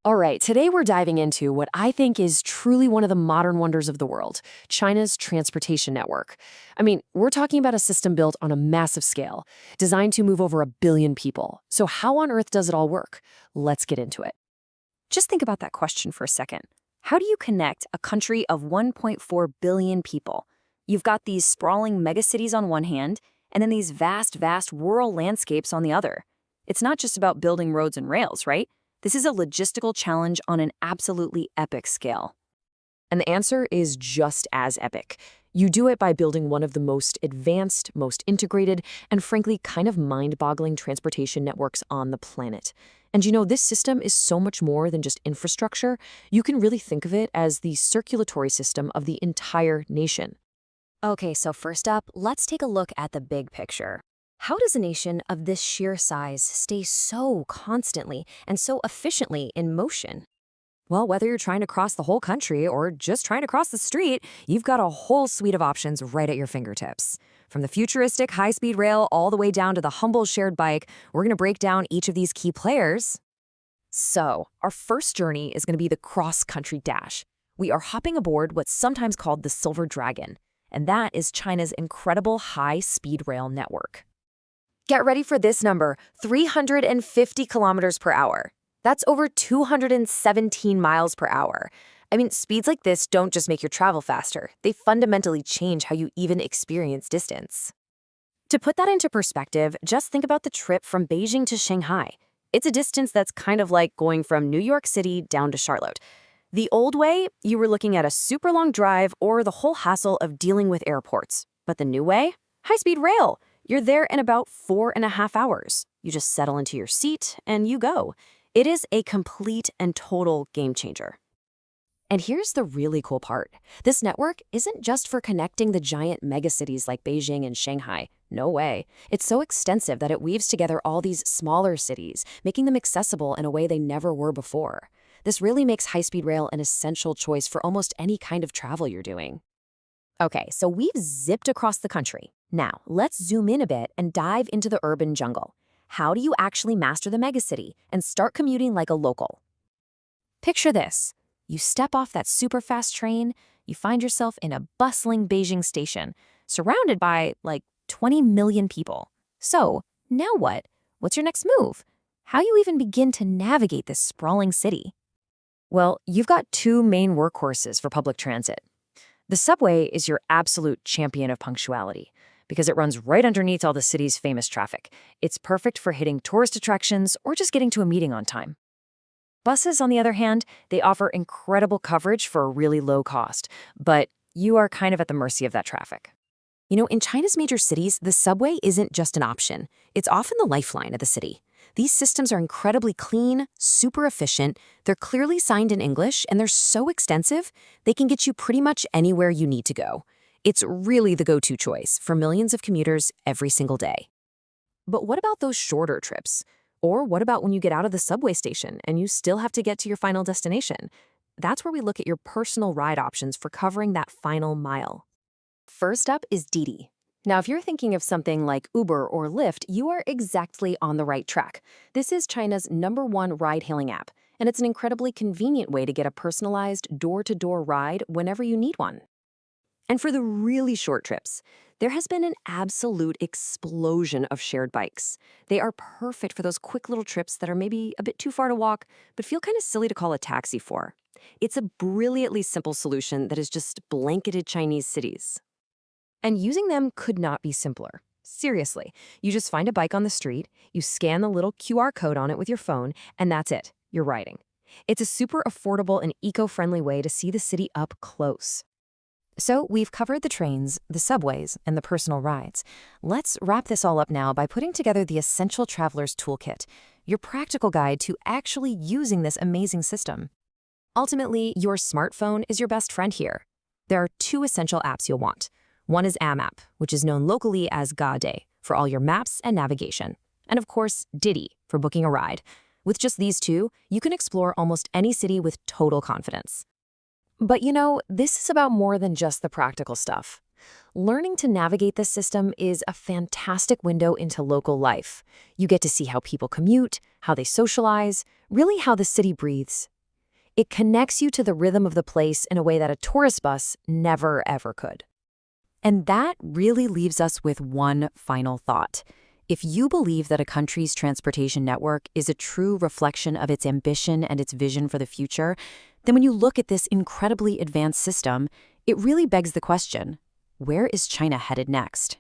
All right, today we're diving into what I think is truly one of the modern wonders of the world, China's transportation network. I mean, we're talking about a system built on a massive scale, designed to move over 1 billion people. So how on earth does it all work? Let's get into it. Just think about that question for a second. How do you connect a country of 1.4 billion people? You've got these sprawling megacities on one hand, and then these vast rural landscapes on the other. It's not just about building roads and rails, right? This is a logistical challenge on an absolutely epic scale. And the answer is just as epic. You do it by building one of the most advanced, most integrated, and frankly kind of mind-boggling transportation networks on the planet. And you know, this system is so much more than just infrastructure. You can really think of it as the circulatory system of the entire nation. Okay, so first up, let's take a look at the big picture. How does a nation of this sheer size stay so constantly and so efficiently in motion? Well, whether you're trying to cross the whole country or just trying to cross the street, you've got a whole suite of options right at your fingertips. From the futuristic high-speed rail all the way down to the humble shared bike, we're going to break down each of these key players. So, our first journey is going to be the cross-country dash. We are hopping aboard what's sometimes called the Silver Dragon, and that is China's incredible high-speed rail network. Get ready for this number, 350 kilometers per hour. That's over 217 miles per hour. I mean, speeds like this don't just make your travel faster. They fundamentally change how you even experience distance. To put that into perspective, just think about the trip from Beijing to Shanghai. It's a distance that's kind of like going from New York City down to Charlotte. The old way, you were looking at a super long drive or the whole hassle of dealing with airports. But the new way? High-speed rail. You're there in about 4.5 hours. You just settle into your seat and you go. It is a complete and total game changer. And here's the really cool part. This network isn't just for connecting the giant megacities like Beijing and Shanghai. No way. It's so extensive that it weaves together all these smaller cities, making them accessible in a way they never were before. This really makes high-speed rail an essential choice for almost any kind of travel you're doing. Okay, so we've zipped across the country. Now, let's zoom in a bit and dive into the urban jungle. How do you actually master the megacity and start commuting like a local? Picture this. You step off that super fast train, you find yourself in a bustling Beijing station, surrounded by, like, 20 million people. So, now what? What's your next move? How do you even begin to navigate this sprawling city? Well, you've got two main workhorses for public transit. The subway is your absolute champion of punctuality because it runs right underneath all the city's famous traffic. It's perfect for hitting tourist attractions or just getting to a meeting on time. Buses, on the other hand, they offer incredible coverage for a really low cost, but you are kind of at the mercy of that traffic. You know, in China's major cities, the subway isn't just an option. It's often the lifeline of the city. These systems are incredibly clean, super efficient, they're clearly signed in English, and they're so extensive, they can get you pretty much anywhere you need to go. It's really the go-to choice for millions of commuters every single day. But what about those shorter trips? Or what about when you get out of the subway station and you still have to get to your final destination? That's where we look at your personal ride options for covering that final mile. First up is Didi. Now, if you're thinking of something like Uber or Lyft, you are exactly on the right track. This is China's #1 ride-hailing app, and it's an incredibly convenient way to get a personalized door-to-door ride whenever you need one. And for the really short trips, there has been an absolute explosion of shared bikes. They are perfect for those quick little trips that are maybe a bit too far to walk, but feel kind of silly to call a taxi for. It's a brilliantly simple solution that has just blanketed Chinese cities. And using them could not be simpler. Seriously, you just find a bike on the street, you scan the little QR code on it with your phone, and that's it. You're riding. It's a super affordable and eco-friendly way to see the city up close. So we've covered the trains, the subways, and the personal rides. Let's wrap this all up now by putting together the Essential Traveler's Toolkit, your practical guide to actually using this amazing system. Ultimately, your smartphone is your best friend here. There are two essential apps you'll want. One is AMAP, which is known locally as Gade, for all your maps and navigation. And of course, Didi, for booking a ride. With just these two, you can explore almost any city with total confidence. But you know, this is about more than just the practical stuff. Learning to navigate this system is a fantastic window into local life. You get to see how people commute, how they socialize, really how the city breathes. It connects you to the rhythm of the place in a way that a tourist bus never, ever could. And that really leaves us with one final thought. If you believe that a country's transportation network is a true reflection of its ambition and its vision for the future, then when you look at this incredibly advanced system, it really begs the question, where is China headed next?